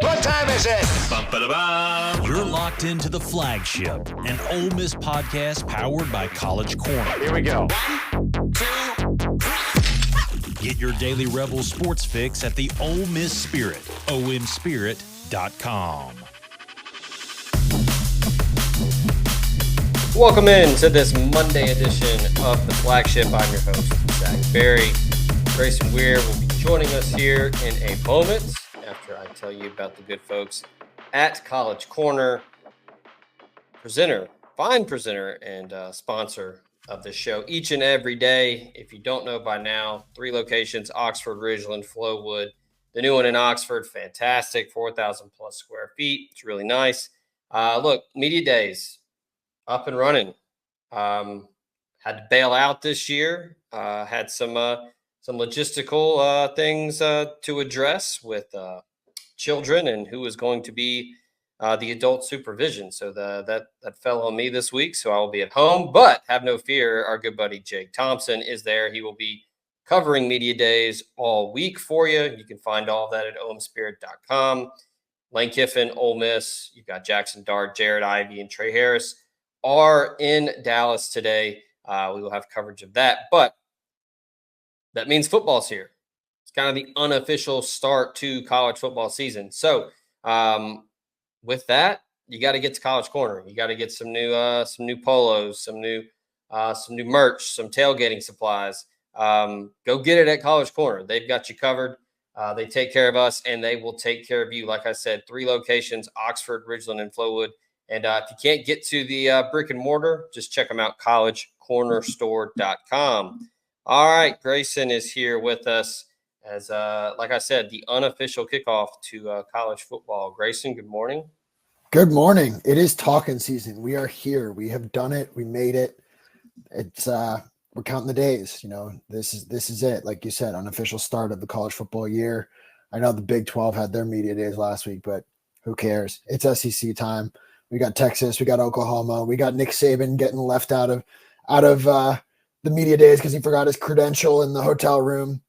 What time is it? Bum-ba-da-bum. You're locked into the Flagship, an Ole Miss podcast powered by College Corner. Here we go. 1, 2, 3. Get your daily Rebel sports fix at the Ole Miss Spirit, OMSpirit.com. Welcome in to this Monday edition of the Flagship. I'm your host, Zach Berry. Grayson Weir will be joining us here in a moment after I tell you about the good folks at College Corner, fine presenter and sponsor of the show each and every day. If you don't know by now, 3 locations, Oxford, Ridgeland, Flowood. The new one in Oxford, fantastic, 4,000 plus square feet. It's really nice. Look, media days up and running. Had to bail out this year. Had some logistical things to address with children and who is going to be the adult supervision. So that fell on me this week. So I will be at home, but have no fear. Our good buddy Jake Thompson is there. He will be covering media days all week for you. You can find all of that at OMSpirit.com. Lane Kiffin, Ole Miss. You've got Jackson Dart, Jared Ivey, and Trey Harris are in Dallas today. We will have coverage of that, but that means football's here. It's kind of the unofficial start to college football season. So with that, you got to get to College Corner. You got to get some new polos, some new merch, some tailgating supplies. Go get it at College Corner. They've got you covered. They take care of us, and they will take care of you. Like I said, 3 locations: Oxford, Ridgeland, and Flowood. And if you can't get to the brick and mortar, just check them out, collegecornerstore.com. All right, Grayson is here with us as, like I said, the unofficial kickoff to college football. Grayson, good morning. Good morning. It is talking season. We are here. We have done it. We made it. It's we're counting the days. You know, this is it. Like you said, unofficial start of the college football year. I know the Big 12 had their media days last week, but who cares? It's SEC time. We got Texas, we got Oklahoma, we got Nick Saban getting left out of the media days because he forgot his credential in the hotel room.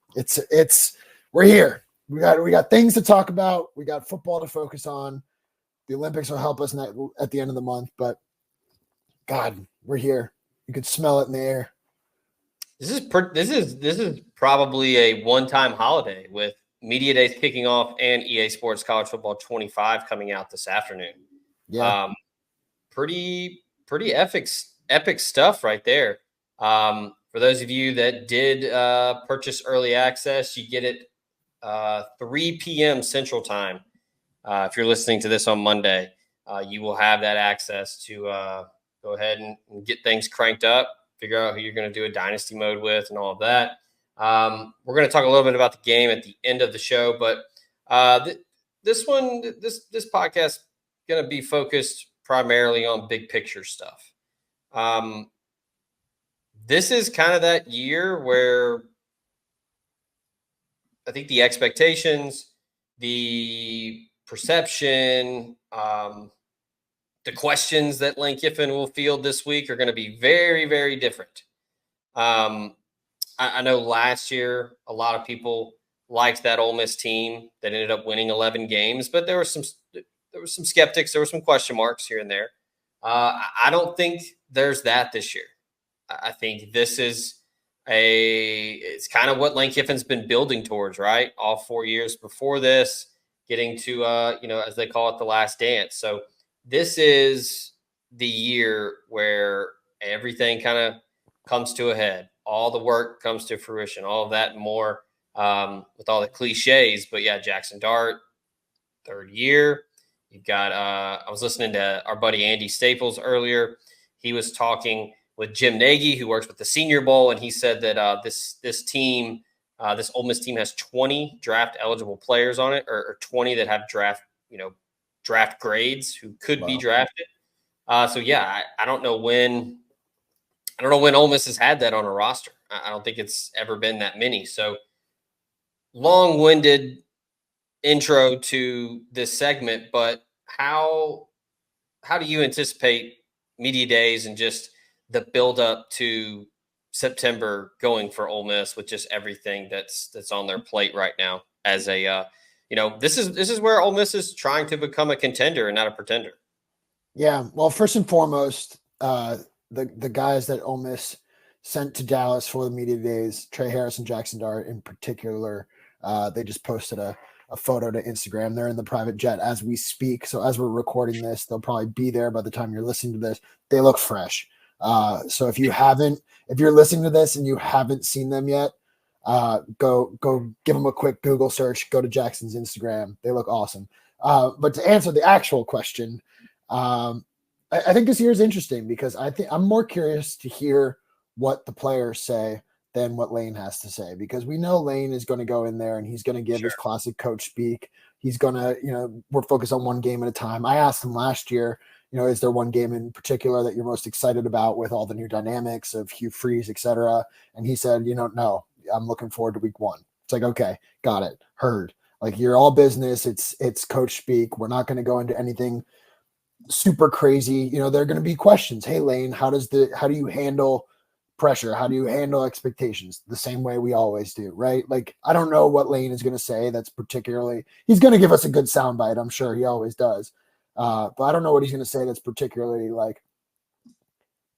We're here. We got things to talk about. We got football to focus on. The Olympics will help us at the end of the month, but God, we're here. You could smell it in the air. This is probably a one-time holiday with media days kicking off and EA Sports College Football 25 coming out this afternoon. Yeah. Pretty epic stuff right there. For those of you that did purchase early access, you get it 3 p.m. Central Time. If you're listening to this on Monday, you will have that access to go ahead and get things cranked up, figure out who you're going to do a dynasty mode with and all of that. We're going to talk a little bit about the game at the end of the show, but this podcast going to be focused primarily on big picture stuff. This is kind of that year where I think the expectations, the perception, the questions that Lane Kiffin will field this week are going to be very, very different. I know last year a lot of people liked that Ole Miss team that ended up winning 11 games, but there were some skeptics. There were some question marks here and there. I don't think there's that this year. I think this is it's kind of what Lane Kiffin's been building towards, right? All 4 years before this, getting to, as they call it, the last dance. So this is the year where everything kind of comes to a head. All the work comes to fruition, all of that and more, with all the cliches. But yeah, Jackson Dart, 3rd year. You've got, I was listening to our buddy Andy Staples earlier. He was talking with Jim Nagy, who works with the Senior Bowl, and he said that this team, this Ole Miss team has 20 draft eligible players on it, or 20 that have draft grades who could be drafted. So yeah, I don't know when Ole Miss has had that on a roster. I don't think it's ever been that many. So long-winded intro to this segment, but how do you anticipate media days and just the build up to September going for Ole Miss with just everything that's on their plate right now as a this is where Ole Miss is trying to become a contender and not a pretender. Yeah. Well, first and foremost, the guys that Ole Miss sent to Dallas for the media days, Trey Harris and Jackson Dart in particular, they just posted a photo to Instagram. They're in the private jet as we speak. So as we're recording this, they'll probably be there by the time you're listening to this. They look fresh. So if you're listening to this and you haven't seen them yet, go give them a quick Google search, go to Jackson's Instagram. They look awesome. But to answer the actual question, I think this year is interesting because I'm more curious to hear what the players say than what Lane has to say, because we know Lane is going to go in there and he's going to give his classic coach speak. He's going to, we're focused on one game at a time. I asked him last year, is there one game in particular that you're most excited about with all the new dynamics of Hugh Freeze, et cetera? And he said, no, I'm looking forward to week 1. It's like, okay, got it. Heard. Like, you're all business. It's coach speak. We're not going to go into anything super crazy. There are going to be questions. Hey, Lane, how do you handle pressure? How do you handle expectations? The same way we always do, right? Like, I don't know what Lane is going to say that's particularly, he's going to give us a good soundbite. I'm sure he always does. But I don't know what he's going to say that's particularly like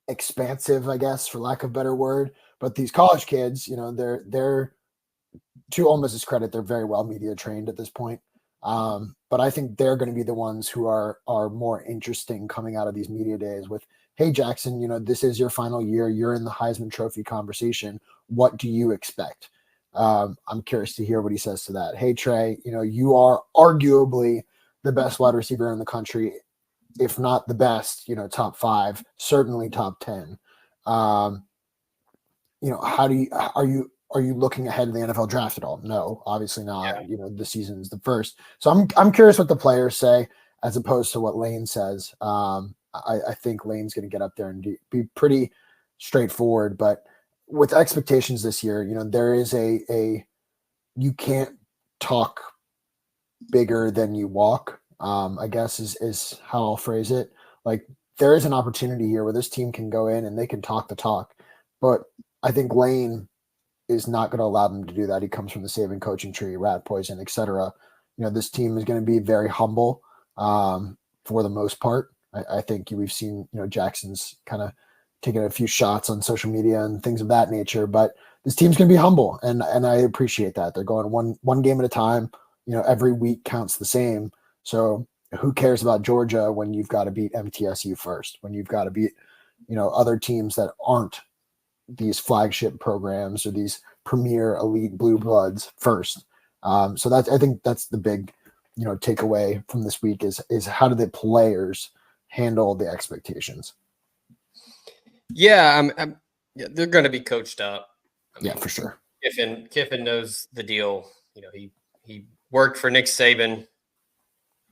expansive, I guess, for lack of a better word. But these college kids, they're to Ole Miss's credit, they're very well media trained at this point. But I think they're going to be the ones who are more interesting coming out of these media days with, hey, Jackson, this is your final year. You're in the Heisman Trophy conversation. What do you expect? I'm curious to hear what he says to that. Hey, Trey, you are arguably the best wide receiver in the country, if not the best, top 5, certainly top 10. Are you looking ahead of the NFL draft at all? No, obviously not. Yeah. The season is the first. So I'm curious what the players say as opposed to what Lane says. I think Lane's going to get up there and be pretty straightforward, but with expectations this year, there is you can't talk bigger than you walk. I guess is how I'll phrase it. Like, there is an opportunity here where this team can go in and they can talk the talk, but I think Lane is not going to allow them to do that. He comes from the Saban coaching tree, rat poison, etc. This team is going to be very humble for the most part. I think we've seen, Jackson's kind of taking a few shots on social media and things of that nature, but this team's going to be humble, and I appreciate that. They're going one game at a time. Every week counts the same. So who cares about Georgia when you've got to beat MTSU first, when you've got to beat, other teams that aren't these flagship programs or these premier elite blue bloods first. So I think that's the big, takeaway from this week is how do the players handle the expectations? Yeah, they're going to be coached up. For sure. Kiffin knows the deal. He worked for Nick Saban.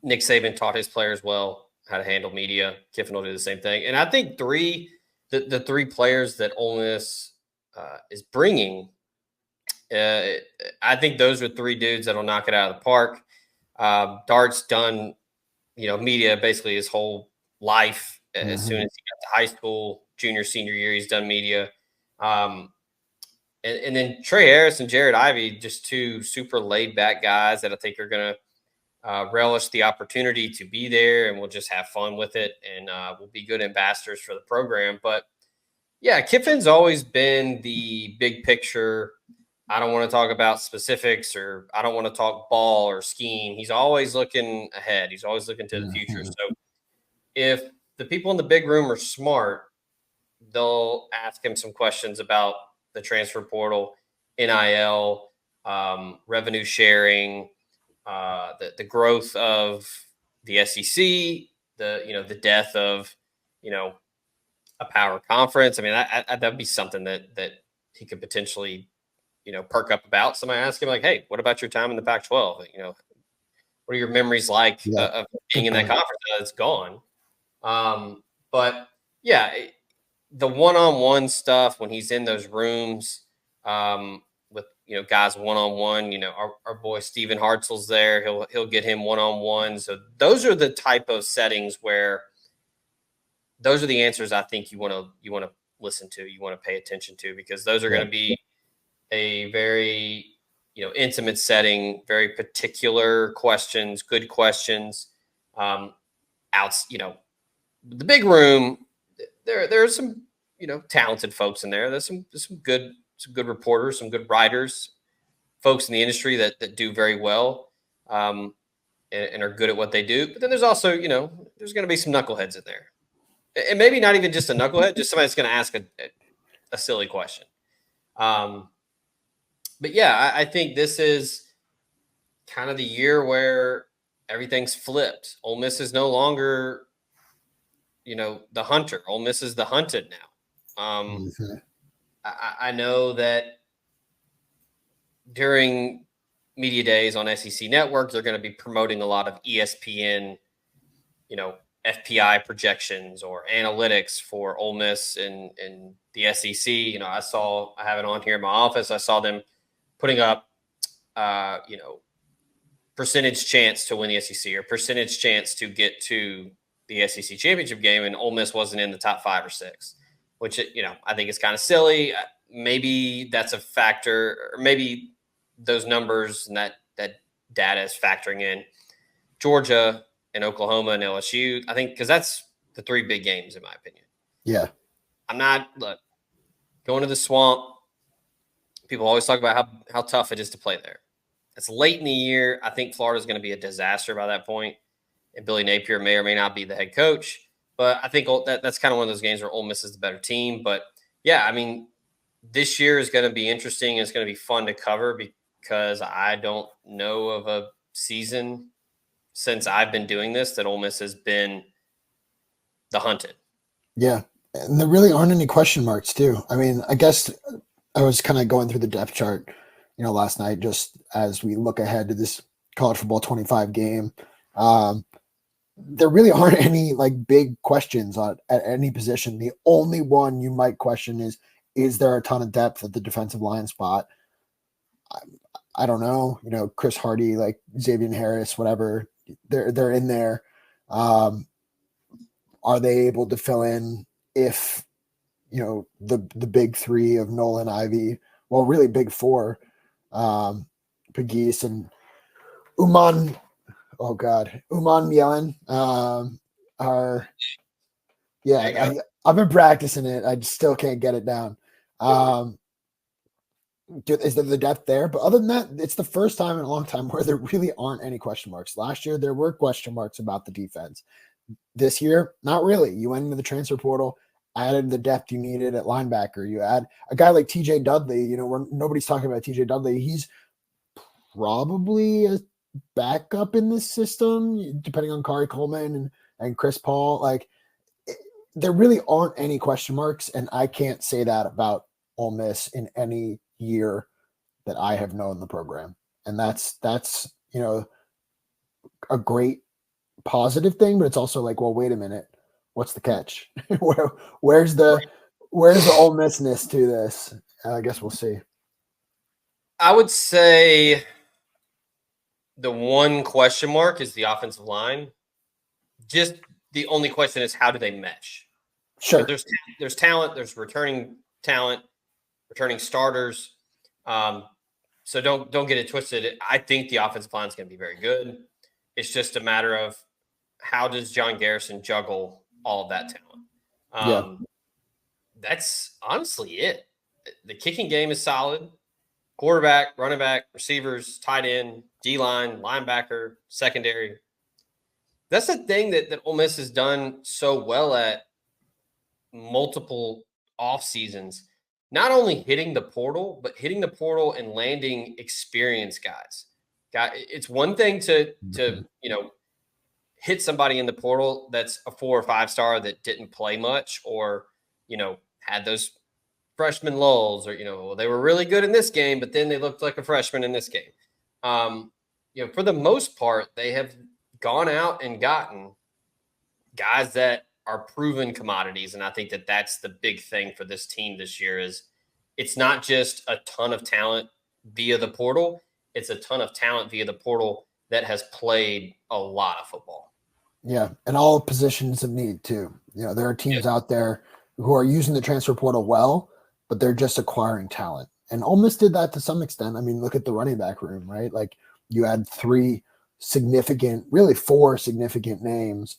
Nick Saban taught his players well how to handle media. Kiffin will do the same thing. And I think the 3 players that Ole Miss is bringing, I think those are 3 dudes that'll knock it out of the park. Dart's done, media basically his whole life. As soon as he got to high school, junior, senior year, he's done media. And then Trey Harris and Jared Ivey, just 2 super laid back guys that I think are going to relish the opportunity to be there, and we'll just have fun with it, and we'll be good ambassadors for the program. But yeah, Kiffin's always been the big picture. I don't want to talk about specifics, or I don't want to talk ball or scheme. He's always looking ahead. He's always looking to the future. So if the people in the big room are smart, they'll ask him some questions about the transfer portal, NIL, revenue sharing, the growth of the SEC, the death of, a power conference. I mean, that'd be something that he could potentially, perk up about. Somebody ask him like, hey, what about your time in the Pac-12? What are your memories like of being in that conference? It's gone. But yeah, the one-on-one stuff when he's in those rooms with, guys one-on-one, our boy Steven Hartzell's there. He'll get him one-on-one. So those are the type of settings where those are the answers I think you want to listen to, you want to pay attention to, because those are going to be a very, intimate setting, very particular questions, good questions. The big room, there are some, talented folks in there. There's some good reporters, some good writers, folks in the industry that do very well, and are good at what they do. But then there's also, there's going to be some knuckleheads in there, and maybe not even just a knucklehead, just somebody that's going to ask a silly question. But yeah, I think this is kind of the year where everything's flipped. Ole Miss is no longer, the hunter. Ole Miss is the hunted now. I know that during media days on SEC Network, they're going to be promoting a lot of ESPN, FPI projections or analytics for Ole Miss and the SEC. I have it on here in my office. I saw them putting up, percentage chance to win the SEC or percentage chance to get to the SEC championship game, and Ole Miss wasn't in the top 5 or 6, which, I think is kind of silly. Maybe that's a factor, or maybe those numbers and that data is factoring in Georgia and Oklahoma and LSU. I think because that's the 3 big games, in my opinion. Yeah. Going to the Swamp, people always talk about how tough it is to play there. It's late in the year. I think Florida's going to be a disaster by that point, and Billy Napier may or may not be the head coach. But I think that's kind of one of those games where Ole Miss is the better team. But yeah, I mean, this year is going to be interesting. It's going to be fun to cover because I don't know of a season since I've been doing this that Ole Miss has been the hunted. Yeah. And there really aren't any question marks too. I mean, I guess I was kind of going through the depth chart, last night, just as we look ahead to this college football 25 game. There really aren't any big questions at any position. The only one you might question is there a ton of depth at the defensive line spot? I don't know, Chris Hardy, Xavier Harris, whatever, they're in there. Are they able to fill in if, the big 3 of Nolan, Ivy, well, really big 4, Pegues and Uman Yellen I've been practicing it. I still can't get it down. Is there the depth there? But other than that, it's the first time in a long time where there really aren't any question marks. Last year, there were question marks about the defense. This year, not really. You went into the transfer portal, added the depth you needed at linebacker. You add a guy like TJ Dudley, where nobody's talking about TJ Dudley. He's probably a backup in this system, depending on Kari Coleman and Chris Paul. There really aren't any question marks, and I can't say that about Ole Miss in any year that I have known the program. And that's a great positive thing, but it's also well, wait a minute, what's the catch? Where's the Ole Miss-ness to this? I guess we'll see. I would say the one question mark is the offensive line. Just the only question is, how do they mesh? Sure. There's talent, there's returning talent, returning starters. So don't get it twisted. I think the offensive line is going to be very good. It's just a matter of how does John Garrison juggle all of that talent? That's honestly it. The kicking game is solid. Quarterback, running back, receivers, tight end, D-line, linebacker, secondary. That's the thing that Ole Miss has done so well at multiple off seasons. Not only hitting the portal, but hitting the portal and landing experienced guys. It's one thing to hit somebody in the portal that's a 4 or 5 star that didn't play much, or had those freshman lulls, or they were really good in this game, but then they looked like a freshman in this game. For the most part, they have gone out and gotten guys that are proven commodities, and I think that that's the big thing for this team this year. Is it's not just a ton of talent via the portal; it's a ton of talent via the portal that has played a lot of football. Yeah, and all positions of need too. There are teams out there who are using the transfer portal well, but they're just acquiring talent. And Ole Miss did that to some extent. I mean, look at the running back room, right? Like you had four significant names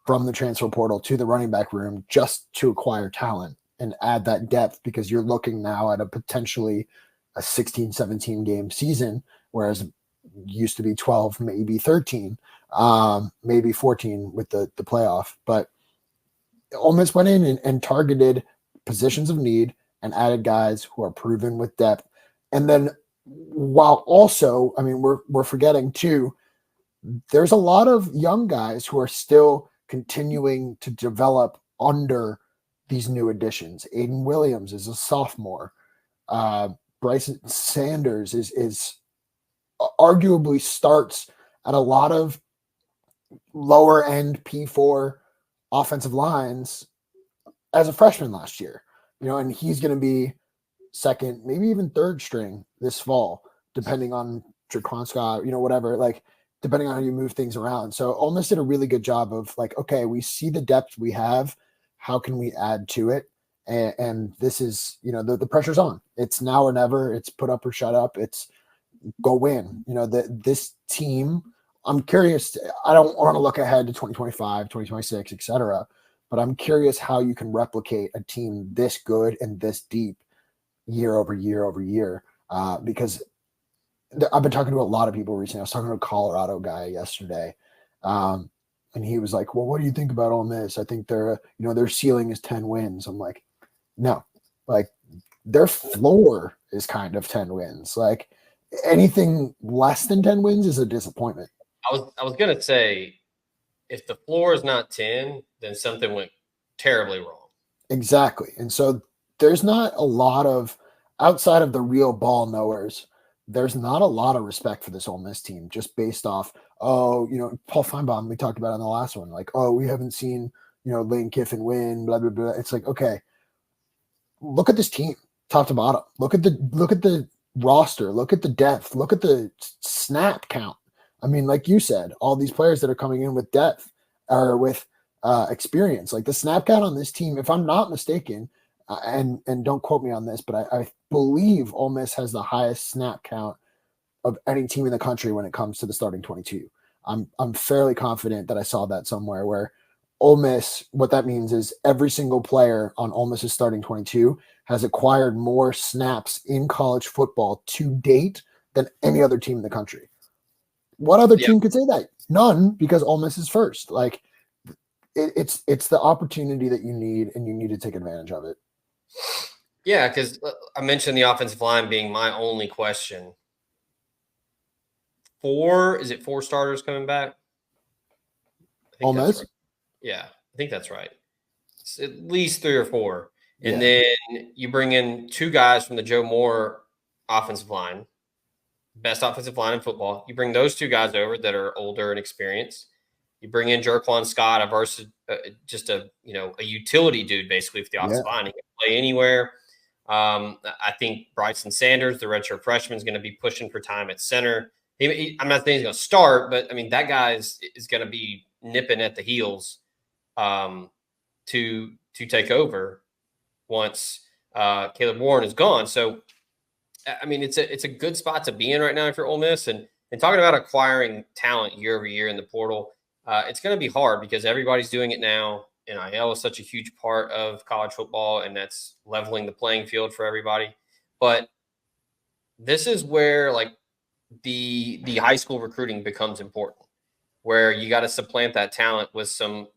from the transfer portal to the running back room just to acquire talent and add that depth, because you're looking now at a potentially a 16, 17 game season, whereas it used to be 12, maybe 13, maybe 14 with the playoff. But Ole Miss went in and targeted positions of need and added guys who are proven with depth. And then while also, I mean, we're forgetting too, there's a lot of young guys who are still continuing to develop under these new additions. Aiden Williams is a sophomore. Bryson Sanders is arguably starts at a lot of lower end P4 offensive lines as a freshman last year, and he's going to be second, maybe even third string this fall, depending on Jaquan Scott, whatever, like depending on how you move things around. So Ole Miss did a really good job of like, okay, we see the depth we have. How can we add to it? And this is, the pressure's on. It's now or never. It's put up or shut up. It's go win. This team, I'm curious. I don't want to look ahead to 2025, 2026, etc. But I'm curious how you can replicate a team this good and this deep year over year over year. Because I've been talking to a lot of people recently. I was talking to a Colorado guy yesterday. And he was like, well, what do you think about Ole Miss? I think their ceiling is 10 wins. I'm like, no, like their floor is kind of 10 wins. Like anything less than 10 wins is a disappointment. I was going to say, if the floor is not 10, then something went terribly wrong. Exactly. And so there's not a lot of, outside of the real ball knowers, there's not a lot of respect for this Ole Miss team just based off, Paul Feinbaum, we talked about on the last one, like, we haven't seen, Lane Kiffin win, blah, blah, blah. It's like, okay, look at this team top to bottom. Look at the roster, look at the depth, look at the snap count. I mean, like you said, all these players that are coming in with depth or with experience, like the snap count on this team, if I'm not mistaken, and don't quote me on this, but I believe Ole Miss has the highest snap count of any team in the country when it comes to the starting 22. I'm fairly confident that I saw that somewhere where Ole Miss, what that means is every single player on Ole Miss's starting 22 has acquired more snaps in college football to date than any other team in the country. What other team could say that? None, because Ole Miss is first. Like it's the opportunity that you need, and you need to take advantage of it. Yeah, because I mentioned the offensive line being my only question. Is it four starters coming back? Ole Miss? Right. Yeah, I think that's right. It's at least 3 or 4. And Yeah. then you bring in 2 guys from the Joe Moore offensive line, best offensive line in football. You bring those 2 guys over that are older and experienced. You bring in Jaquan Scott, just a utility dude basically for the offensive line. He can play anywhere. I think Bryson Sanders, the redshirt freshman, is going to be pushing for time at center. I'm not saying he's going to start, but I mean that guy is going to be nipping at the heels to take over once Caleb Warren is gone. So I mean it's a good spot to be in right now if you're Ole Miss, and talking about acquiring talent year over year in the portal. It's going to be hard because everybody's doing it now. NIL is such a huge part of college football, and that's leveling the playing field for everybody. But this is where like the high school recruiting becomes important, where you got to supplant that talent with some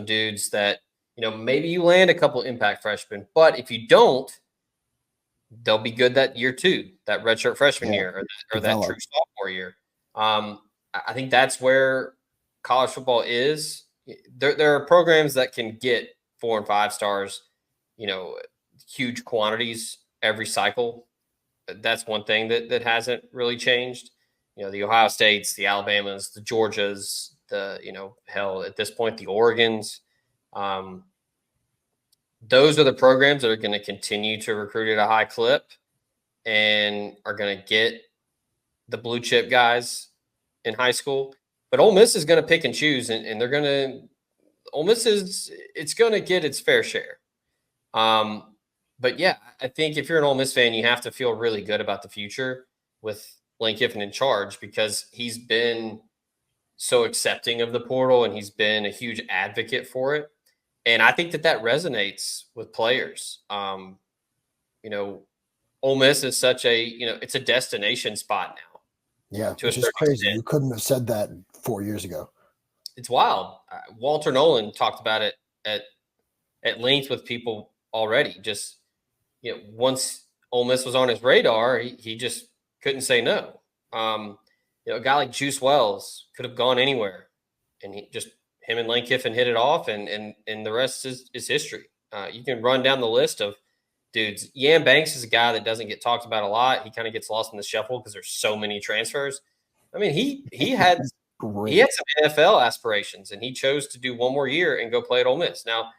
dudes that, maybe you land a couple impact freshmen, but if you don't, they'll be good that year too, that redshirt freshman year or that true sophomore year. I think that's where college football is. There are programs that can get 4 and 5 stars, huge quantities every cycle. That's one thing that hasn't really changed. The Ohio States, the Alabamas, the Georgias, hell, at this point, the Oregons. Those are the programs that are going to continue to recruit at a high clip and are going to get the blue chip guys in high school. But Ole Miss is going to pick and choose, and they're going to – Ole Miss it's going to get its fair share. but yeah, I think if you're an Ole Miss fan, you have to feel really good about the future with Lane Kiffin in charge because he's been so accepting of the portal and he's been a huge advocate for it. And I think that resonates with players. You know, Ole Miss is such a, it's a destination spot now. Yeah, To a which is certain crazy. extent. You couldn't have said that 4 years ago. It's wild. Walter Nolan talked about it at length with people already. Just, once Ole Miss was on his radar, he just couldn't say no. A guy like Juice Wells could have gone anywhere, and him and Lane Kiffin hit it off, and the rest is history. You can run down the list of dudes. Yam Banks is a guy that doesn't get talked about a lot. He kind of gets lost in the shuffle because there's so many transfers. I mean, he had Great. he had some NFL aspirations, and he chose to do one more year and go play at Ole Miss. Now,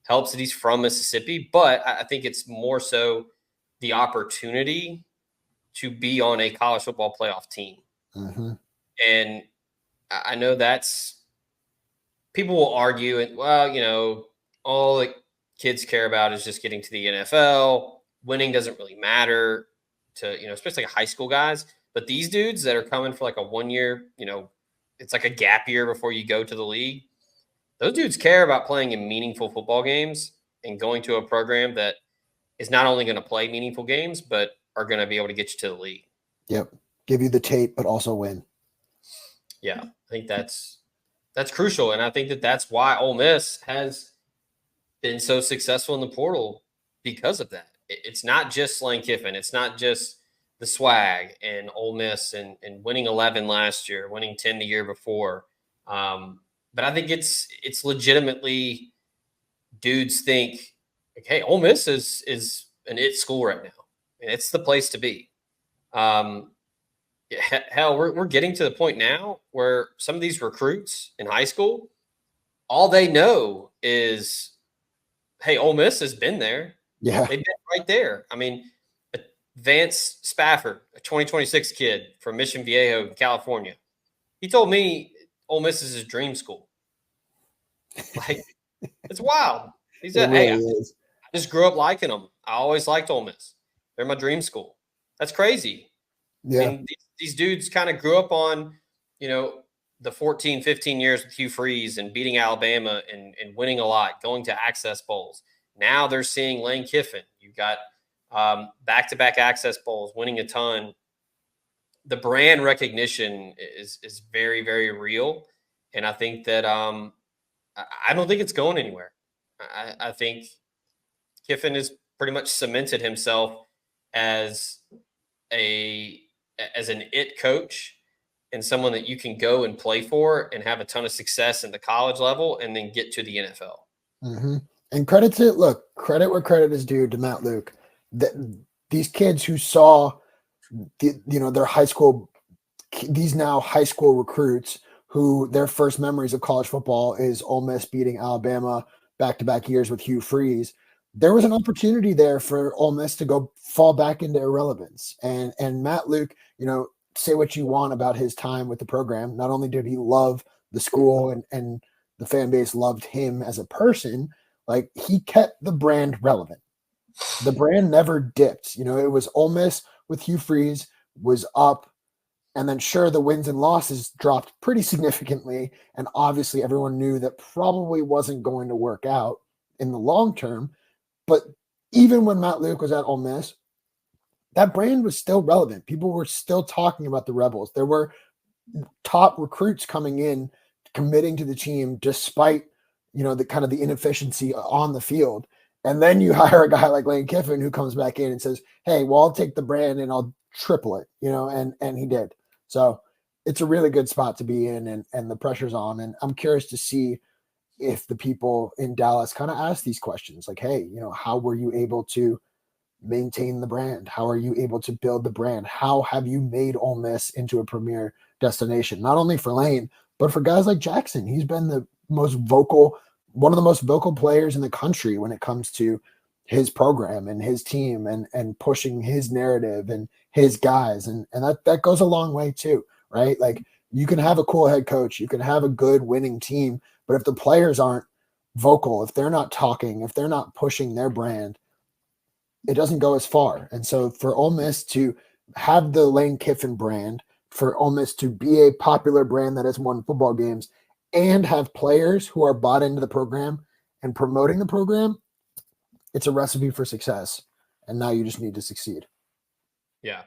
helps that he's from Mississippi, but I think it's more so the opportunity to be on a college football playoff team. Mm-hmm. And I know people will argue, and all the kids care about is just getting to the NFL. Winning doesn't really matter to, especially like high school guys. But these dudes that are coming for like a 1 year, it's like a gap year before you go to the league. Those dudes care about playing in meaningful football games and going to a program that is not only going to play meaningful games, but are going to be able to get you to the league. Yep. Give you the tape, but also win. Yeah, I think that's crucial. And I think that's why Ole Miss has been so successful in the portal because of that. It's not just Lane Kiffin. It's not just the swag and Ole Miss and winning 11 last year, winning 10 the year before. But I think it's legitimately dudes think, like, hey, Ole Miss is an it school right now. And it's the place to be. Hell, we're getting to the point now where some of these recruits in high school, all they know is, hey, Ole Miss has been there. Yeah. They've been right there. I mean, Vance Spafford, a 2026 kid from Mission Viejo, California. He told me Ole Miss is his dream school. Like, it's wild. He said, It really hey, is. I just grew up liking them. I always liked Ole Miss. They're my dream school. That's crazy. Yeah. I mean, these dudes kind of grew up on, the 14, 15 years with Hugh Freeze and beating Alabama and winning a lot, going to Access Bowls. Now they're seeing Lane Kiffin. You've got back-to-back Access Bowls, winning a ton. The brand recognition is very, very real. And I think that I don't think it's going anywhere. I think Kiffin has pretty much cemented himself as an it coach and someone that you can go and play for and have a ton of success in the college level and then get to the NFL. Mm-hmm. And credit where credit is due to Matt Luke. These kids who saw their high school, these now high school recruits who their first memories of college football is Ole Miss beating Alabama back-to-back years with Hugh Freeze. There was an opportunity there for Ole Miss to go fall back into irrelevance. And Matt Luke, say what you want about his time with the program. Not only did he love the school and the fan base loved him as a person, like he kept the brand relevant. The brand never dipped. It was Ole Miss with Hugh Freeze was up. And then sure, the wins and losses dropped pretty significantly. And obviously everyone knew that probably wasn't going to work out in the long term. But even when Matt Luke was at Ole Miss, that brand was still relevant. People were still talking about the Rebels. There were top recruits coming in, committing to the team, despite, the kind of the inefficiency on the field. And then you hire a guy like Lane Kiffin who comes back in and says, hey, well, I'll take the brand and I'll triple it, and he did. So it's a really good spot to be in and the pressure's on. And I'm curious to see if the people in Dallas kind of ask these questions like, hey, how were you able to maintain the brand? How are you able to build the brand? How have you made Ole Miss into a premier destination? Not only for Lane, but for guys like Jackson. He's been one of the most vocal players in the country when it comes to his program and his team and pushing his narrative and his guys. And that goes a long way too, right? Like you can have a cool head coach, you can have a good winning team, but if the players aren't vocal, if they're not talking, if they're not pushing their brand, it doesn't go as far. And so for Ole Miss to have the Lane Kiffin brand, for Ole Miss to be a popular brand that has won football games and have players who are bought into the program and promoting the program, it's a recipe for success. And now you just need to succeed. Yeah.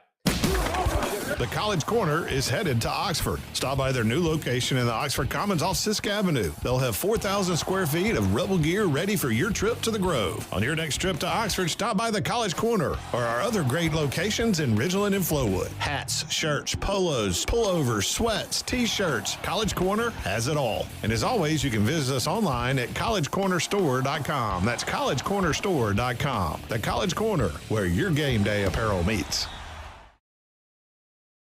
The College Corner is headed to Oxford. Stop by their new location in the Oxford Commons off Sisk Avenue. They'll have 4,000 square feet of Rebel gear ready for your trip to the Grove. On your next trip to Oxford, stop by the College Corner or our other great locations in Ridgeland and Flowood. Hats, shirts, polos, pullovers, sweats, t-shirts. College Corner has it all. And as always, you can visit us online at collegecornerstore.com. That's collegecornerstore.com. The College Corner, where your game day apparel meets.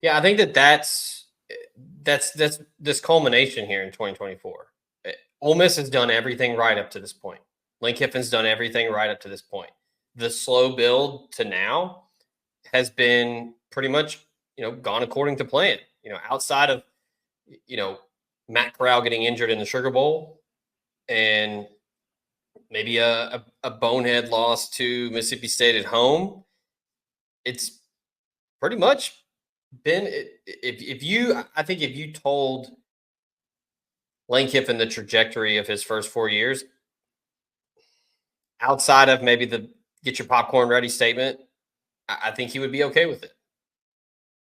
Yeah, I think that's this culmination here in 2024. Ole Miss has done everything right up to this point. Lane Kiffin's done everything right up to this point. The slow build to now has been pretty much, gone according to plan. Outside of, Matt Corral getting injured in the Sugar Bowl and maybe a bonehead loss to Mississippi State at home, it's pretty much been, if you told Lane Kiffin the trajectory of his first 4 years, outside of maybe the get your popcorn ready statement, I think he would be okay with it.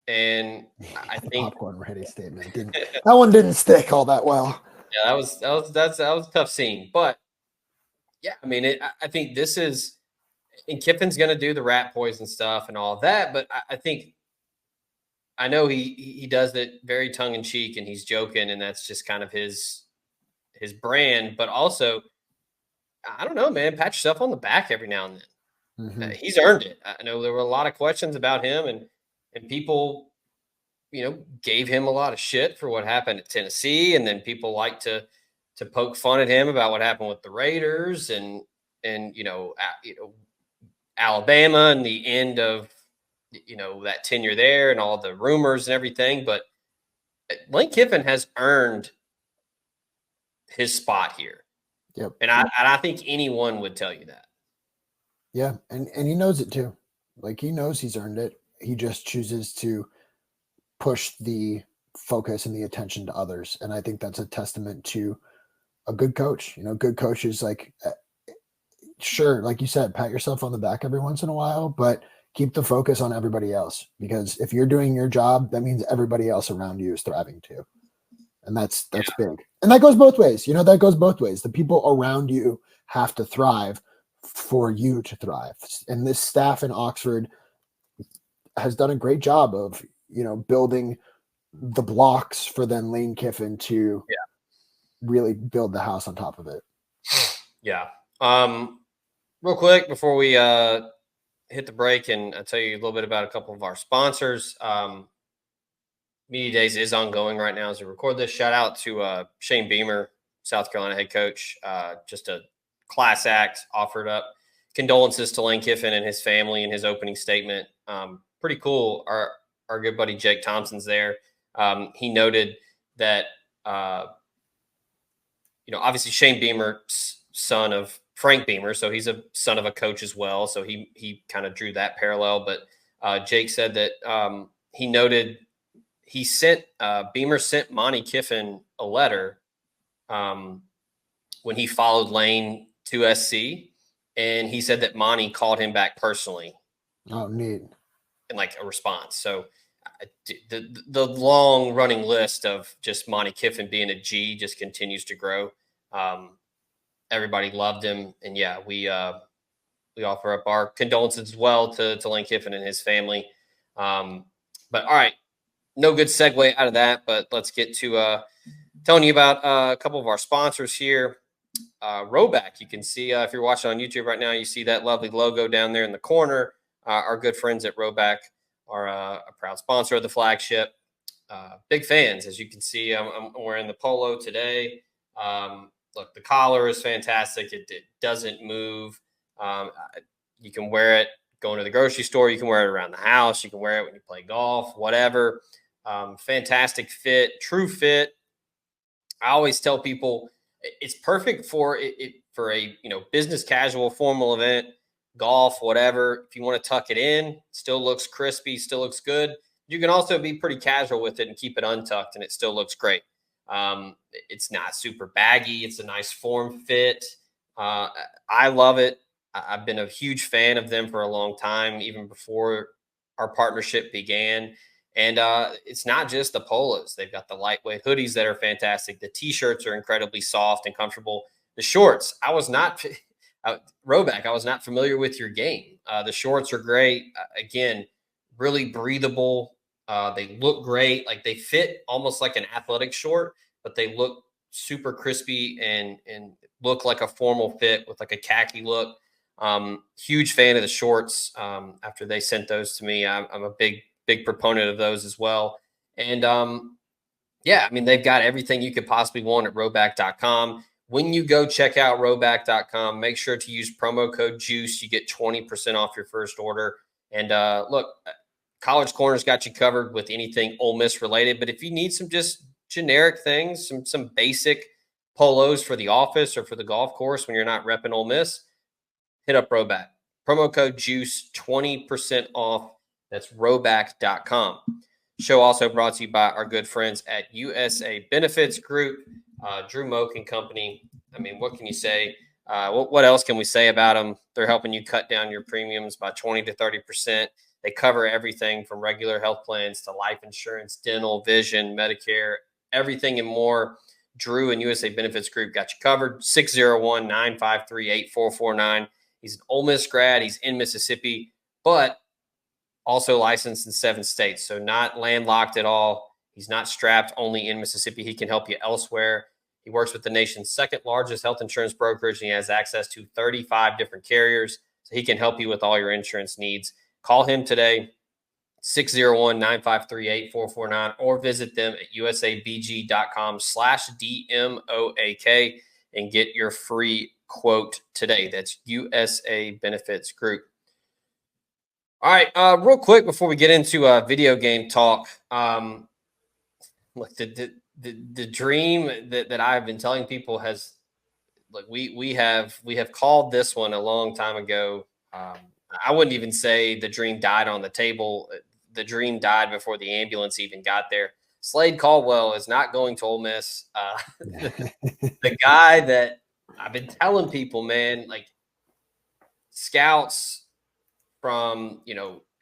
And I think popcorn ready statement that one didn't stick all that well. Yeah, that was a tough scene. But yeah, I mean, I think this is, and Kiffin's going to do the rat poison stuff and all of that. But I know he does it very tongue in cheek and he's joking, and that's just kind of his brand. But also, I don't know, man, pat yourself on the back every now and then. Mm-hmm. He's earned it. I know there were a lot of questions about him, and people, gave him a lot of shit for what happened at Tennessee, and then people like to poke fun at him about what happened with the Raiders and Alabama and the end of that tenure there and all the rumors and everything. But Lane Kiffin has earned his spot here. Yep. And I think anyone would tell you that. Yeah. And he knows it too. Like, he knows he's earned it. He just chooses to push the focus and the attention to others. And I think that's a testament to a good coach. Good coaches, like, sure, like you said, pat yourself on the back every once in a while, but keep the focus on everybody else, because if you're doing your job, that means everybody else around you is thriving too. And that's big. And that goes both ways. That goes both ways. The people around you have to thrive for you to thrive. And this staff in Oxford has done a great job of, building the blocks for then Lane Kiffin to really build the house on top of it. Yeah. Real quick before we hit the break, and I'll tell you a little bit about a couple of our sponsors. Media Days is ongoing right now as we record this. Shout out to Shane Beamer, South Carolina head coach. Just a class act, offered up condolences to Lane Kiffin and his family in his opening statement. Pretty cool. Our good buddy Jake Thompson's there. He noted that, obviously Shane Beamer, son of Frank Beamer, so he's a son of a coach as well. So he kind of drew that parallel. But Jake said that he noted Beamer sent Monty Kiffin a letter when he followed Lane to SC, and he said that Monty called him back personally. Oh, neat. In like a response. So the long running list of just Monty Kiffin being a G just continues to grow. Everybody loved him, and yeah, we offer up our condolences as well to Lane Kiffin and his family. But all right, no good segue out of that, but let's get to telling you about a couple of our sponsors here. Roback, you can see if you're watching on YouTube right now, you see that lovely logo down there in the corner. Our good friends at Roback are a proud sponsor of the Flagship. Big fans, as you can see. I'm wearing the polo today. Look, the collar is fantastic. It doesn't move. You can wear it going to the grocery store. You can wear it around the house. You can wear it when you play golf, whatever. Fantastic fit, true fit. I always tell people it's perfect for a business casual formal event. golf, whatever. If you want to tuck it in, still looks crispy, still looks good. You can also be pretty casual with it and keep it untucked, and it still looks great. It's not super baggy. It's a nice form fit. I love it. I've been a huge fan of them for a long time, even before our partnership began. And it's not just the polos. They've got the lightweight hoodies that are fantastic. The t-shirts are incredibly soft and comfortable. The shorts, Roback, I was not familiar with your game. The shorts are great. Again, really breathable. They look great. Like they fit almost like an athletic short, but they look super crispy and look like a formal fit with like a khaki look. Huge fan of the shorts. After they sent those to me, I'm a big proponent of those as well. And yeah, I mean, they've got everything you could possibly want at roback.com. When you go check out roback.com, make sure to use promo code JUICE. You get 20% off your first order. And look, College Corner's got you covered with anything Ole Miss related. But if you need some just generic things, some basic polos for the office or for the golf course when you're not repping Ole Miss, hit up Roback. Promo code JUICE, 20% off. That's roback.com. Show also brought to you by our good friends at USA Benefits Group, Drew Moak and Company. I mean, what can you say? What else can we say about them? They're helping you cut down your premiums by 20 to 30%. They cover everything from regular health plans to life insurance, dental, vision, Medicare, everything and more. Drew and USA Benefits Group got you covered. 601-953-8449. He's an Ole Miss grad. He's in Mississippi, but also licensed in 7 states. So not landlocked at all. He's not strapped only in Mississippi. He can help you elsewhere. He works with the nation's second largest health insurance brokerage, and he has access to 35 different carriers. So he can help you with all your insurance needs. Call him today, 601-953-8449, or visit them at usabg.com/DMOAK and get your free quote today. That's USA Benefits Group. All right, real quick before we get into video game talk, look, the dream that I've been telling people has, like, we have called this one a long time ago. I wouldn't even say the dream died on the table. The dream died before the ambulance even got there. Slade Caldwell is not going to Ole Miss. The guy that I've been telling people, man, like scouts from,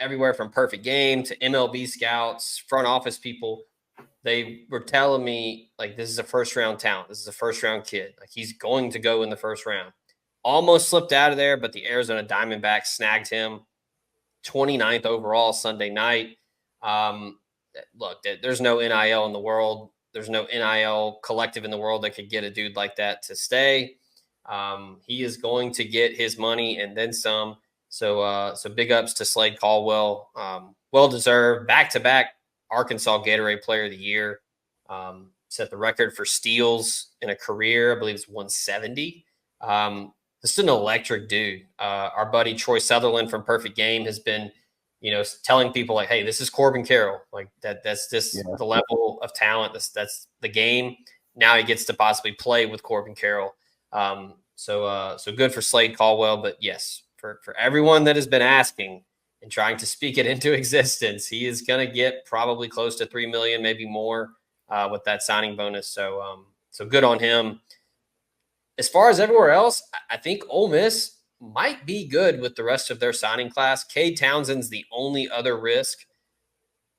everywhere from Perfect Game to MLB scouts, front office people, they were telling me, like, this is a first-round talent. This is a first-round kid. Like, he's going to go in the first round. Almost slipped out of there, but the Arizona Diamondbacks snagged him 29th overall Sunday night. Look, there's no NIL in the world. There's no NIL collective in the world that could get a dude like that to stay. He is going to get his money and then some. So big ups to Slade Caldwell. Well-deserved. Back-to-back Arkansas Gatorade Player of the Year. Set the record for steals in a career. I believe it's 170. This is an electric dude. Our buddy Troy Sutherland from Perfect Game has been, telling people like, hey, this is Corbin Carroll. Like that's just the level of talent. That's the game. Now he gets to possibly play with Corbin Carroll. So good for Slade Caldwell. But yes, for everyone that has been asking and trying to speak it into existence, he is going to get probably close to $3 million, maybe more, with that signing bonus. So good on him. As far as everywhere else, I think Ole Miss might be good with the rest of their signing class. Cade Townsend's the only other risk.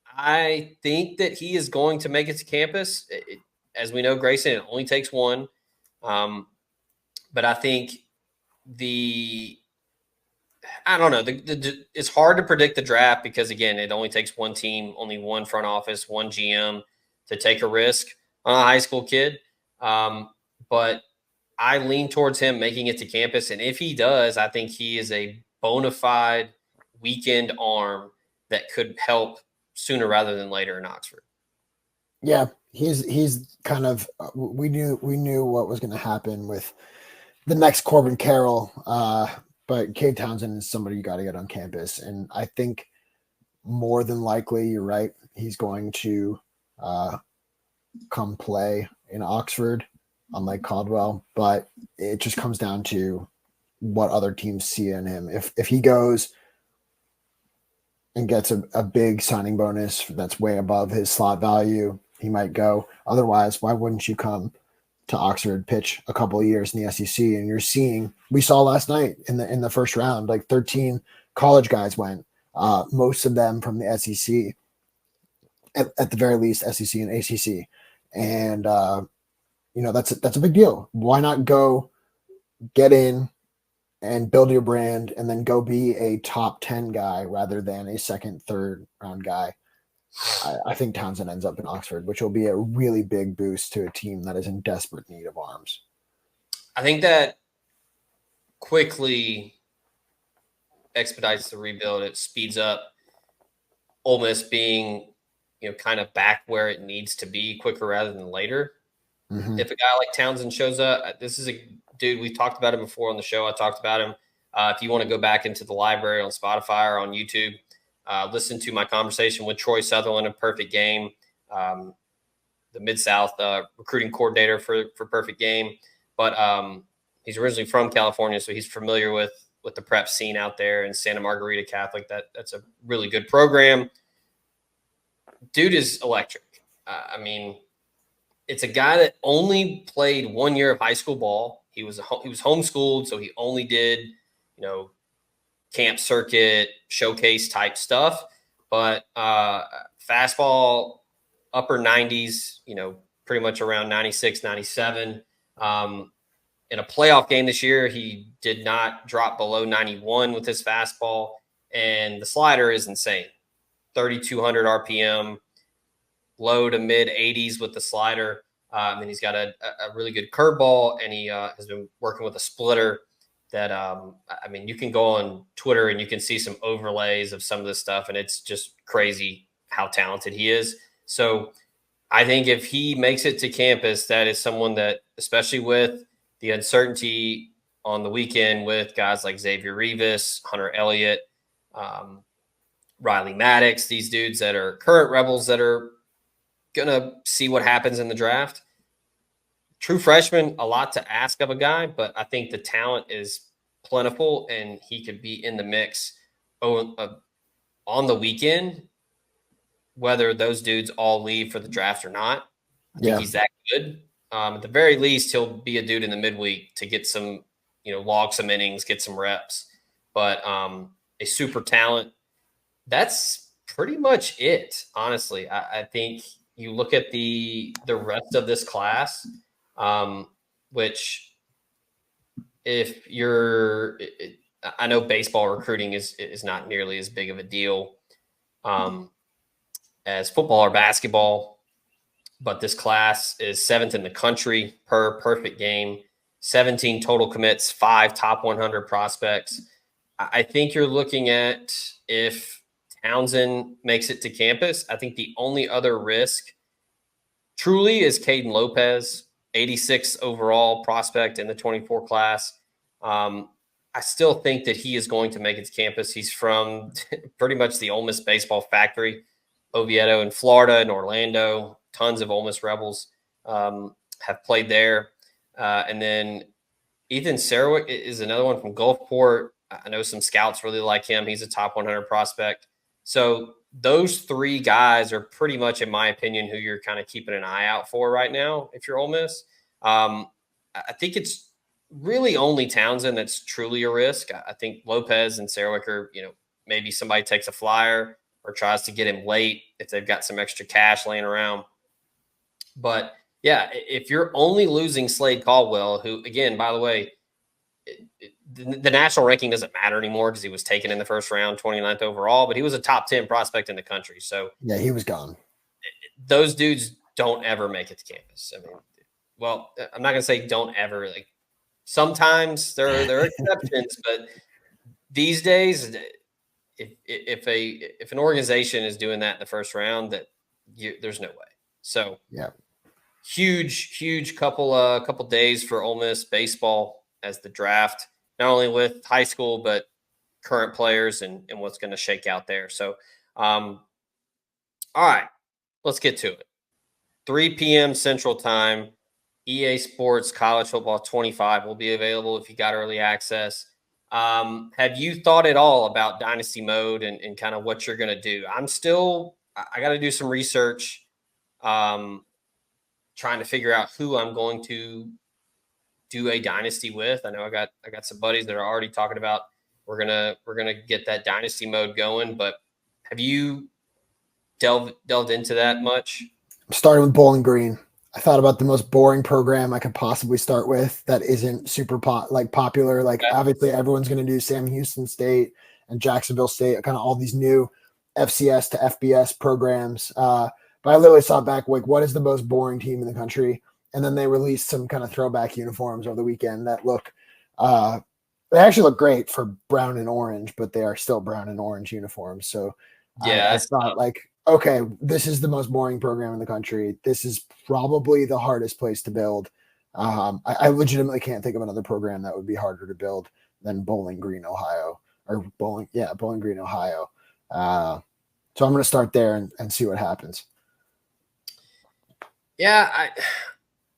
I think that he is going to make it to campus. As we know, Grayson, it only takes one. But I think I don't know. It's hard to predict the draft because, again, it only takes one team, only one front office, one GM to take a risk on a high school kid. But I lean towards him making it to campus. And if he does, I think he is a bona fide weekend arm that could help sooner rather than later in Oxford. Yeah, he's kind of we knew what was going to happen with the next Corbin Carroll. But Cade Townsend is somebody you got to get on campus. And I think more than likely, you're right, he's going to come play in Oxford, unlike Caldwell. But it just comes down to what other teams see in him. If he goes and gets a big signing bonus that's way above his slot value, he might go. Otherwise, why wouldn't you come to Oxford, pitch a couple of years in the SEC? And you're seeing, we saw last night in the first round, like 13 college guys went, most of them from the SEC, at the very least, SEC and ACC. And, that's a big deal. Why not go get in and build your brand and then go be a top 10 guy rather than a second, third round guy? I think Townsend ends up in Oxford, which will be a really big boost to a team that is in desperate need of arms. I think that quickly expedites the rebuild. It speeds up Ole Miss being, kind of back where it needs to be quicker rather than later. Mm-hmm. If a guy like Townsend shows up, this is a dude, we talked about him before on the show. I talked about him. If you want to go back into the library on Spotify or on YouTube, listen to my conversation with Troy Sutherland of Perfect Game, the Mid-South recruiting coordinator for Perfect Game. But he's originally from California, so he's familiar with the prep scene out there in Santa Margarita Catholic. That's a really good program. Dude is electric. It's a guy that only played 1 year of high school ball. He was homeschooled, so he only did, camp circuit, showcase type stuff. But fastball, upper 90s, pretty much around 96, 97. In a playoff game this year, he did not drop below 91 with his fastball. And the slider is insane. 3,200 RPM, low to mid 80s with the slider. And he's got a really good curveball, and he has been working with a splitter that, you can go on Twitter and you can see some overlays of some of this stuff, and it's just crazy how talented he is. So I think if he makes it to campus, that is someone that, especially with the uncertainty on the weekend with guys like Xavier Rivas, Hunter Elliott, Riley Maddox, these dudes that are current Rebels that are going to see what happens in the draft. True freshman, a lot to ask of a guy, but I think the talent is plentiful and he could be in the mix on the weekend, whether those dudes all leave for the draft or not. I think he's that good. At the very least, he'll be a dude in the midweek to get some, log some innings, get some reps. But a super talent, that's pretty much it, honestly. I think you look at the rest of this class, which if you're – I know baseball recruiting is not nearly as big of a deal as football or basketball, but this class is 7th in the country per Perfect Game, 17 total commits, 5 top 100 prospects. I think you're looking at, if Townsend makes it to campus, I think the only other risk truly is Caden Lopez, 86 overall prospect in the 24 class. I still think that he is going to make it to campus. He's from pretty much the Ole Miss baseball factory, Oviedo in Florida and Orlando. Tons of Ole Miss Rebels have played there. And then Ethan Sarwick is another one from Gulfport. I know some scouts really like him. He's a top 100 prospect. So those three guys are pretty much, in my opinion, who you're kind of keeping an eye out for right now if you're Ole Miss. I think it's really only Townsend that's truly a risk. I think Lopez and Sarwick are, maybe somebody takes a flyer or tries to get him late if they've got some extra cash laying around. But, yeah, if you're only losing Slade Caldwell, who, again, by the way, the national ranking doesn't matter anymore because he was taken in the first round, 29th overall, but he was a top 10 prospect in the country. So yeah, he was gone. Those dudes don't ever make it to campus. Well, I'm not going to say don't ever. Like, sometimes there are exceptions, but these days, if an organization is doing that in the first round, there's no way. So yeah, huge couple days for Ole Miss baseball as the draft, not only with high school but current players and what's going to shake out there. So, all right, let's get to it. 3 p.m. Central Time. EA Sports College Football 25 will be available if you got early access. Have you thought at all about dynasty mode and kind of what you're going to do? I got to do some research, trying to figure out who I'm going to do a dynasty with. I know I got some buddies that are already talking about we're gonna get that dynasty mode going. But have you delved into that much? I'm starting with Bowling Green. I thought about the most boring program I could possibly start with that isn't super popular. Like obviously everyone's going to do Sam Houston State and Jacksonville State, kind of all these new FCS to FBS programs. But I literally saw back like what is the most boring team in the country, and then they released some kind of throwback uniforms over the weekend that look. They actually look great for brown and orange, but they are still brown and orange uniforms. So I thought like, okay, this is the most boring program in the country. This is probably the hardest place to build. I legitimately can't think of another program that would be harder to build than Bowling Green, Ohio, or Bowling Green, Ohio. So I'm going to start there and see what happens. Yeah,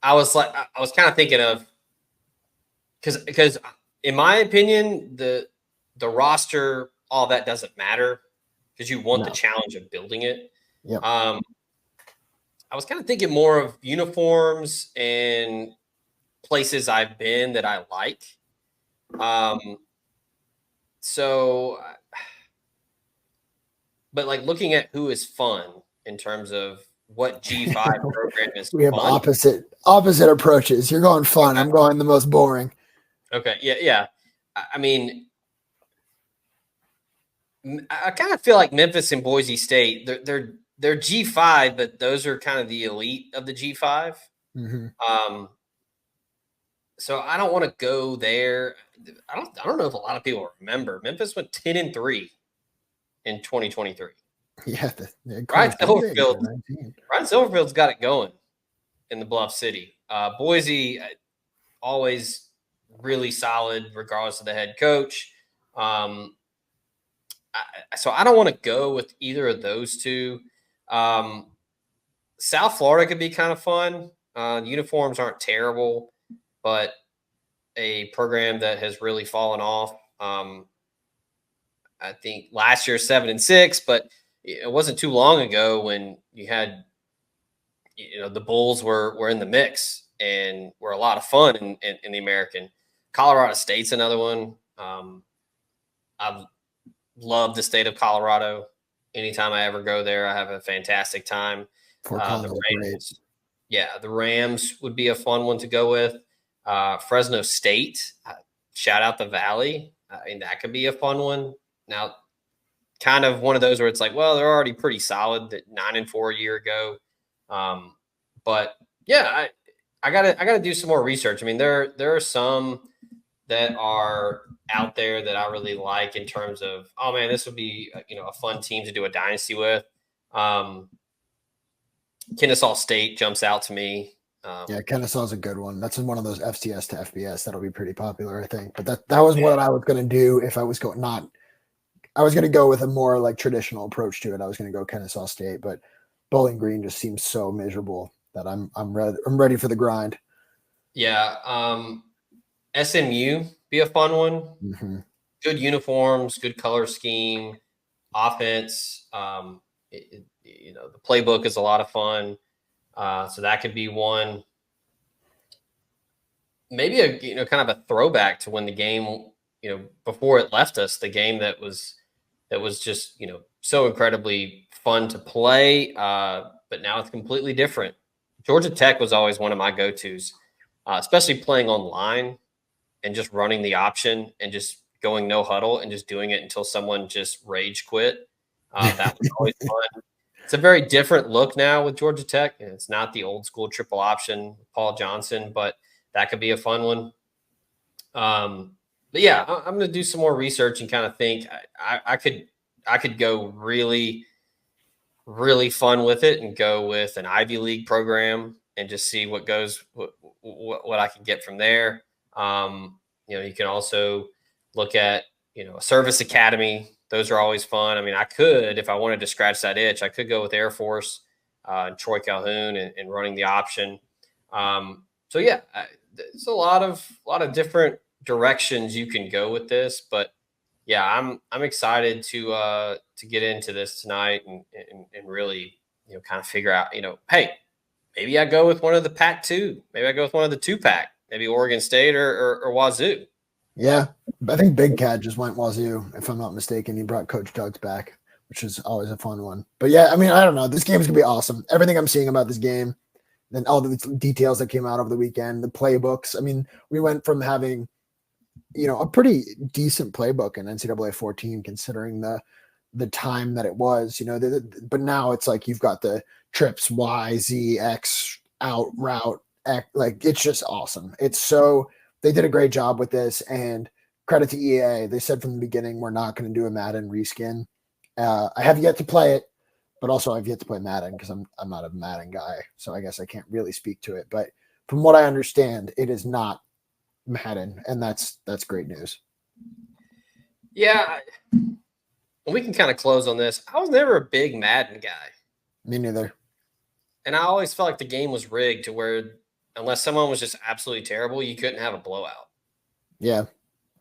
I was kind of thinking of because in my opinion, the roster, all that doesn't matter because you want the challenge of building it. Yep. I was kind of thinking more of uniforms and places I've been that I like. But like looking at who is fun in terms of what G5 program is we have fun. opposite approaches. You're going fun. Okay. I'm going the most boring. Okay. Yeah. I mean, I kind of feel like Memphis and Boise State, they're G5, but those are kind of the elite of the G5. Mm-hmm. So I don't want to go there. I don't know if a lot of people remember Memphis went 10-3 in 2023. Yeah, Ryan Silverfield's got it going in the Bluff City. Boise, always really solid, regardless of the head coach. So I don't want to go with either of those two. South Florida could be kind of fun. Uniforms aren't terrible, but a program that has really fallen off. I think last year 7-6, but it wasn't too long ago when you had, the Bulls were in the mix and were a lot of fun in the American. Colorado State's another one. I've loved the state of Colorado. Anytime I ever go there, I have a fantastic time. The Rams would be a fun one to go with. Fresno State, shout out the Valley. I mean, that could be a fun one. Now, kind of one of those where it's like, well, they're already pretty solid. That 9-4 a year ago. But yeah, I gotta do some more research. I mean, there are some that are out there that I really like in terms of, oh man, this would be a fun team to do a dynasty with. Kennesaw State jumps out to me. Kennesaw is a good one. That's one of those FCS to FBS that'll be pretty popular, I think. But that was what I was going to do if I was going I was going to go with a more like traditional approach to it. I was going to go Kennesaw State, but Bowling Green just seems so miserable that I'm ready for the grind. Yeah, SMU be a fun one. Mm-hmm. Good uniforms, good color scheme, offense. The playbook is a lot of fun. So that could be one. Maybe a kind of a throwback to when the game, before it left us, the game that was just, so incredibly fun to play. But now it's completely different. Georgia Tech was always one of my go-tos, especially playing online and just running the option and just going no huddle and just doing it until someone just rage quit. That was always fun. It's a very different look now with Georgia Tech. And it's not the old school triple option, Paul Johnson, but that could be a fun one. But yeah, I'm going to do some more research and kind of think I could go really, really fun with it and go with an Ivy League program and just see what I can get from there. You can also look at, a service academy. Those are always fun. I mean, I could, if I wanted to scratch that itch, I could go with Air Force and Troy Calhoun and running the option. So yeah, it's a lot of different directions you can go with this, but yeah, I'm excited to get into this tonight and really, kind of figure out, hey, maybe I go with one of the Pac-2, maybe I go with one of the 2-pack, maybe Oregon State or Wazoo. Yeah, I think Big Cat just went Wazoo, if I'm not mistaken. He brought Coach Doug's back, which is always a fun one. But yeah, I mean, I don't know. This game's gonna be awesome. Everything I'm seeing about this game, and all the details that came out over the weekend, the playbooks. I mean, we went from having, a pretty decent playbook in NCAA 14, considering the time that it was. But now it's like you've got the trips Y, Z, X, out, route, X. Like it's just awesome. They did a great job with this, and credit to EA. They said from the beginning, we're not going to do a Madden reskin. I have yet to play it, but also I've yet to play Madden because I'm not a Madden guy. So I guess I can't really speak to it. But from what I understand, it is not Madden, and that's great news. Yeah. We can kind of close on this. I was never a big Madden guy. Me neither. And I always felt like the game was rigged to where unless someone was just absolutely terrible, you couldn't have a blowout. Yeah.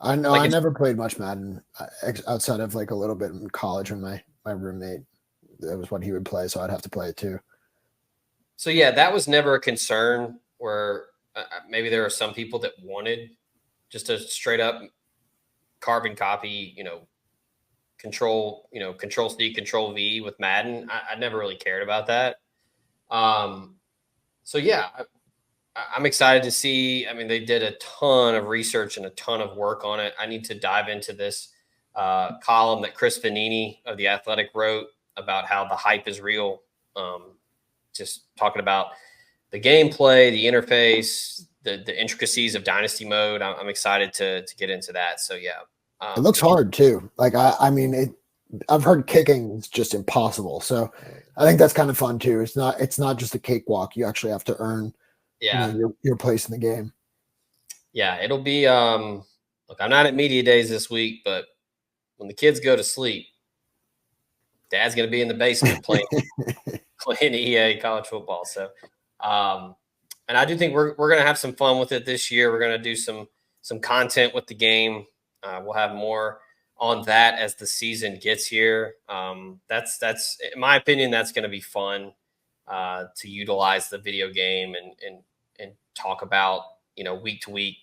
I know. Like I never played much Madden outside of like a little bit in college when my roommate, that was what he would play. So I'd have to play it too. So yeah, that was never a concern where maybe there are some people that wanted just a straight up carbon copy, control C, control V with Madden. I never really cared about that. So yeah, I'm excited to see. I mean, they did a ton of research and a ton of work on it. I need to dive into this column that Chris Vanini of The Athletic wrote about how the hype is real. Just talking about the gameplay, the interface, the intricacies of Dynasty mode. I'm excited to get into that. So yeah. It looks hard too. Like I've heard kicking is just impossible. So I think that's kind of fun too. It's not just a cakewalk. You actually have to earn your place in the game. Yeah, it'll be look, I'm not at media days this week, but when the kids go to sleep, Dad's gonna be in the basement playing EA college football. So and I do think we're gonna have some fun with it this year. We're gonna do some content with the game. We'll have more on that as the season gets here. That's in my opinion, that's going to be fun to utilize the video game and talk about, week to week,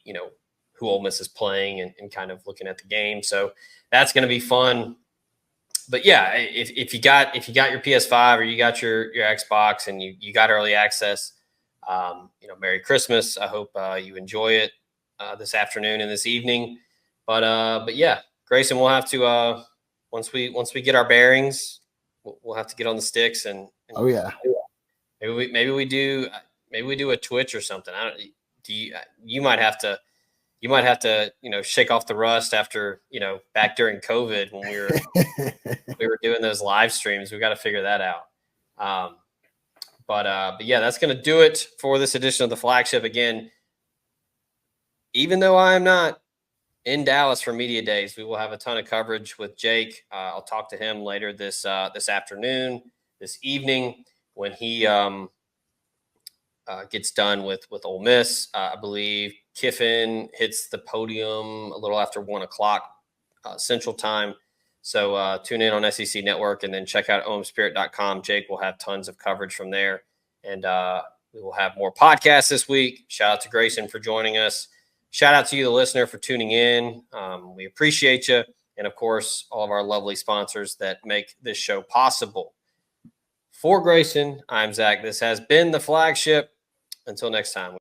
who Ole Miss is playing and kind of looking at the game. So that's going to be fun. But yeah, if you got your PS5 or you got your Xbox and you got early access, Merry Christmas. I hope you enjoy it this afternoon and this evening. But yeah, Grayson, we'll have to once we get our bearings, we'll have to get on the sticks and oh yeah, maybe we do a Twitch or something. You might have to shake off the rust after back during COVID when we were doing those live streams. We got to figure that out. But yeah, that's gonna do it for this edition of the Flagship. Again, even though I am not in Dallas for media days, we will have a ton of coverage with Jake. I'll talk to him later this afternoon, this evening, when he gets done with Ole Miss. I believe Kiffin hits the podium a little after 1:00 Central Time. So tune in on SEC Network and then check out OMSpirit.com. Jake will have tons of coverage from there, and we will have more podcasts this week. Shout out to Grayson for joining us. Shout out to you, the listener, for tuning in. We appreciate you. And, of course, all of our lovely sponsors that make this show possible. For Grayson, I'm Zach. This has been the Flagship. Until next time.